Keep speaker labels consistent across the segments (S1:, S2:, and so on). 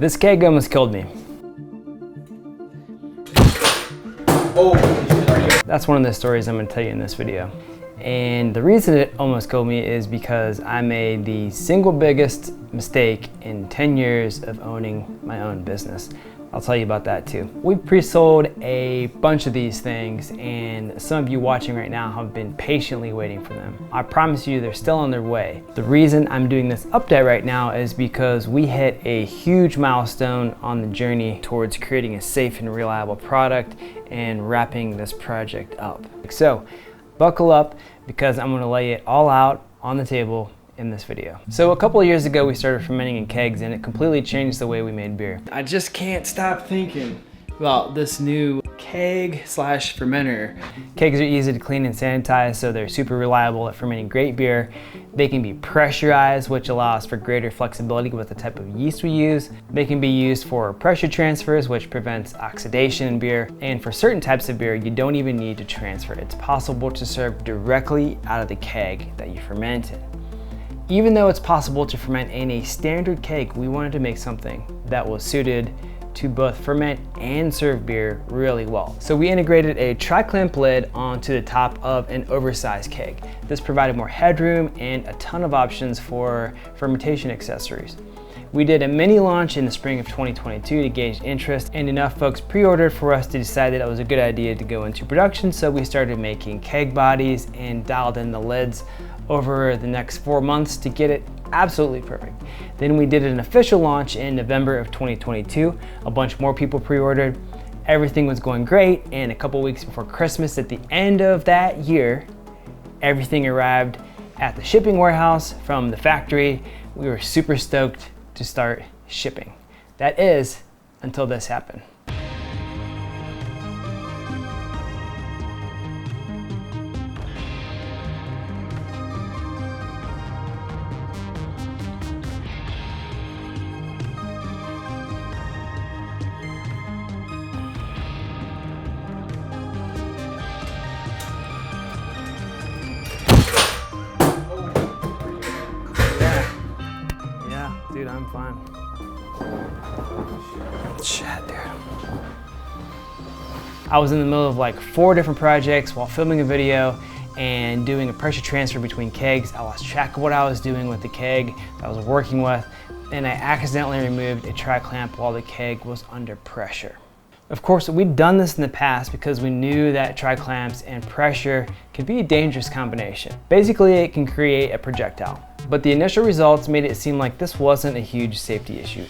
S1: This keg almost killed me.
S2: Oh,
S1: that's one of the stories I'm going to tell you in this video. And the reason it almost killed me is because I made the single biggest mistake in 10 years of owning my own business. I'll tell you about that too. We've pre-sold a bunch of these things, and some of you watching right now have been patiently waiting for them. I promise you they're still on their way. The reason I'm doing this update right now is because we hit a huge milestone on the journey towards creating a safe and reliable product and wrapping this project up. So buckle up, because I'm going to lay it all out on the table in this video. So a couple of years ago we started fermenting in kegs, and it completely changed the way we made beer. I just can't stop thinking about this new keg slash fermenter. Kegs are easy to clean and sanitize, so they're super reliable at fermenting great beer. They can be pressurized, which allows for greater flexibility with the type of yeast we use. They can be used for pressure transfers, which prevents oxidation in beer. And for certain types of beer, you don't even need to transfer. It's possible to serve directly out of the keg that you fermented. Even though it's possible to ferment in a standard keg, we wanted to make something that was suited to both ferment and serve beer really well. So we integrated a tri-clamp lid onto the top of an oversized keg. This provided more headroom and a ton of options for fermentation accessories. We did a mini launch in the spring of 2022 to gauge interest, and enough folks pre-ordered for us to decide that it was a good idea to go into production. So we started making keg bodies and dialed in the lids over the next 4 months to get it absolutely perfect. Then we did an official launch in November of 2022. A bunch more people pre-ordered. Everything was going great, and a couple weeks before Christmas at the end of that year, everything arrived at the shipping warehouse from the factory. We were super stoked to start shipping. That is, until this happened. Dude, I'm fine. Shit, dude. I was in the middle of like 4 different projects while filming a video and doing a pressure transfer between kegs. I lost track of what I was doing with the keg that I was working with, and I accidentally removed a tri-clamp while the keg was under pressure. Of course, we'd done this in the past because we knew that tri-clamps and pressure can be a dangerous combination. Basically, it can create a projectile. But the initial results made it seem like this wasn't a huge safety issue.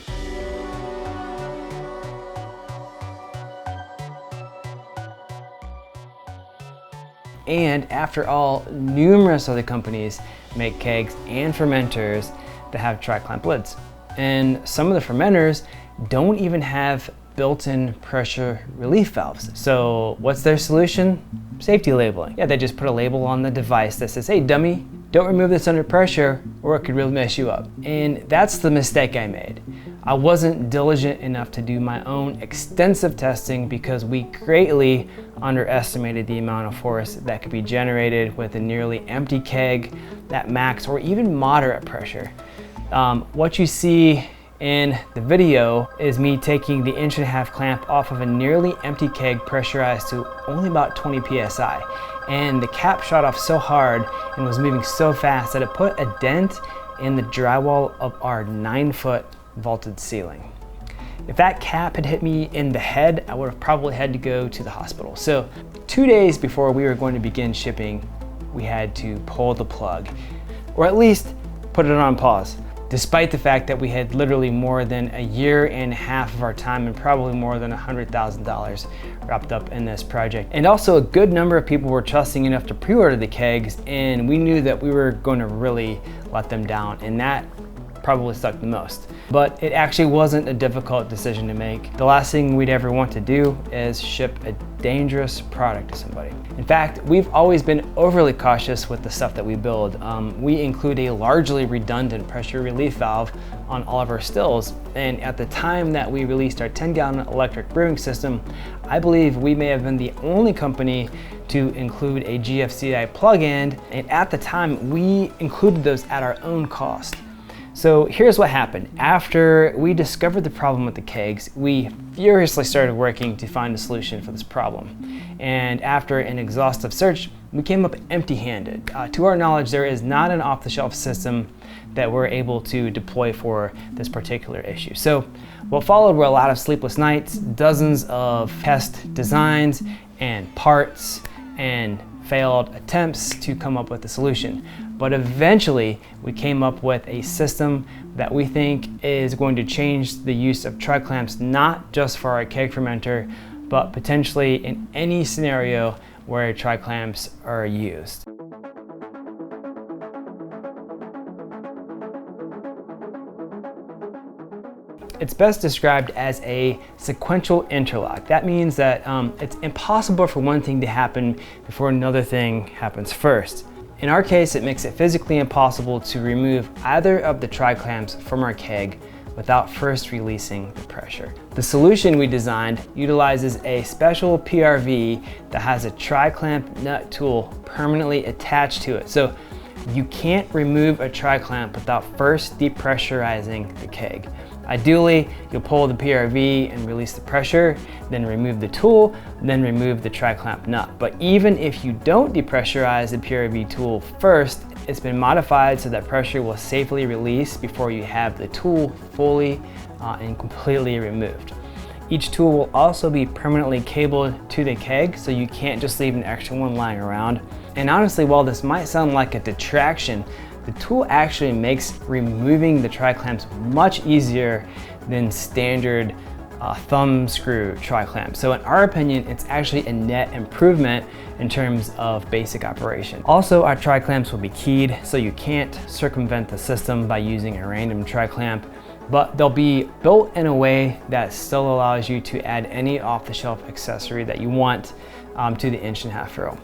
S1: And after all, numerous other companies make kegs and fermenters that have tri-clamp lids. And some of the fermenters don't even have built-in pressure relief valves. So what's their solution? Safety labeling. Yeah, they just put a label on the device that says, hey dummy, don't remove this under pressure or it could really mess you up. And that's the mistake I made. I wasn't diligent enough to do my own extensive testing because we greatly underestimated the amount of force that could be generated with a nearly empty keg at max or even moderate pressure. What you see in the video is me taking the 1.5-inch clamp off of a nearly empty keg pressurized to only about 20 psi. And the cap shot off so hard and was moving so fast that it put a dent in the drywall of our 9-foot vaulted ceiling. If that cap had hit me in the head, I would have probably had to go to the hospital. So 2 days before we were going to begin shipping, we had to pull the plug, or at least put it on pause, despite the fact that we had literally more than 1.5 years of our time and probably more than $100,000 wrapped up in this project. And also a good number of people were trusting enough to pre-order the kegs, and we knew that we were going to really let them down, and that probably sucked the most. But it actually wasn't a difficult decision to make. The last thing we'd ever want to do is ship a dangerous product to somebody. In fact, we've always been overly cautious with the stuff that we build. We include a largely redundant pressure relief valve on all of our stills. And at the time that we released our 10-gallon electric brewing system, I believe we may have been the only company to include a GFCI plug-in. And at the time, we included those at our own cost. So here's what happened. After we discovered the problem with the kegs, we furiously started working to find a solution for this problem. And after an exhaustive search, we came up empty-handed. To our knowledge, there is not an off-the-shelf system that we're able to deploy for this particular issue. So what followed were a lot of sleepless nights, dozens of test designs and parts, and failed attempts to come up with a solution. But eventually we came up with a system that we think is going to change the use of tri-clamps, not just for our keg fermenter, but potentially in any scenario where tri-clamps are used. It's best described as a sequential interlock. That means that it's impossible for one thing to happen before another thing happens first. In our case, it makes it physically impossible to remove either of the tri-clamps from our keg without first releasing the pressure. The solution we designed utilizes a special PRV that has a tri-clamp nut tool permanently attached to it. So you can't remove a tri-clamp without first depressurizing the keg. Ideally, you'll pull the PRV and release the pressure, then remove the tool, then remove the tri-clamp nut. But even if you don't depressurize the PRV tool first, it's been modified so that pressure will safely release before you have the tool fully and completely removed. Each tool will also be permanently cabled to the keg, so you can't just leave an extra one lying around. And honestly, while this might sound like a detraction, the tool actually makes removing the tri-clamps much easier than standard thumb screw tri-clamps. So in our opinion, it's actually a net improvement in terms of basic operation. Also, our tri-clamps will be keyed, so you can't circumvent the system by using a random tri-clamp, but they'll be built in a way that still allows you to add any off-the-shelf accessory that you want to the 1.5" row.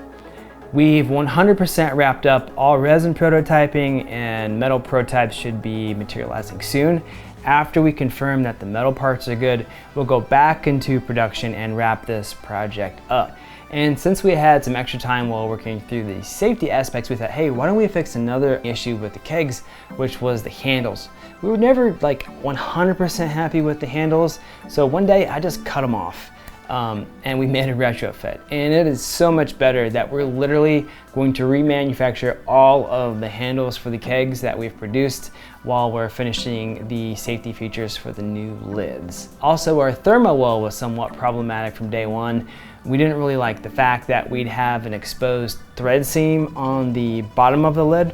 S1: We've 100% wrapped up all resin prototyping, and metal prototypes should be materializing soon. After we confirm that the metal parts are good, we'll go back into production and wrap this project up. And since we had some extra time while working through the safety aspects, we thought, hey, why don't we fix another issue with the kegs, which was the handles. We were never like 100% happy with the handles, so one day I just cut them off. And we made a retrofit, and it is so much better that we're literally going to remanufacture all of the handles for the kegs that we've produced while we're finishing the safety features for the new lids. Also, our thermo well was somewhat problematic from day one. We didn't really like the fact that we'd have an exposed thread seam on the bottom of the lid.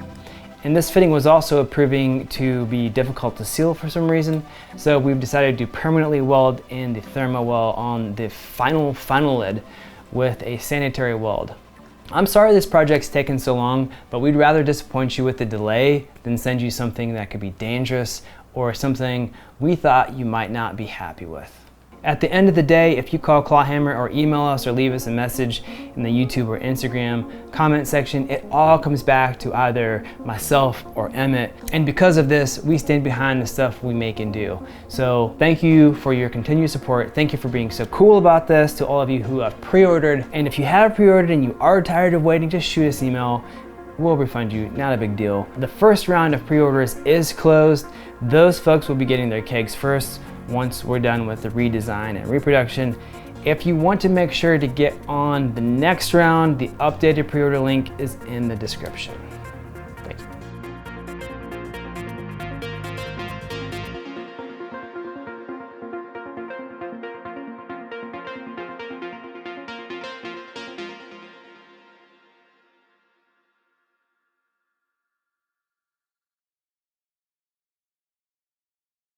S1: And this fitting was also proving to be difficult to seal for some reason. So we've decided to permanently weld in the thermo well on the final lid with a sanitary weld. I'm sorry this project's taken so long, but we'd rather disappoint you with the delay than send you something that could be dangerous or something we thought you might not be happy with. At the end of the day, if you call Clawhammer or email us or leave us a message in the YouTube or Instagram comment section, it all comes back to either myself or Emmett. And because of this, we stand behind the stuff we make and do. So thank you for your continued support. Thank you for being so cool about this, to all of you who have pre-ordered. And if you have pre-ordered and you are tired of waiting, just shoot us an email. We'll refund you, not a big deal. The first round of pre-orders is closed. Those folks will be getting their kegs first once we're done with the redesign and reproduction. If you want to make sure to get on the next round, the updated pre-order link is in the description.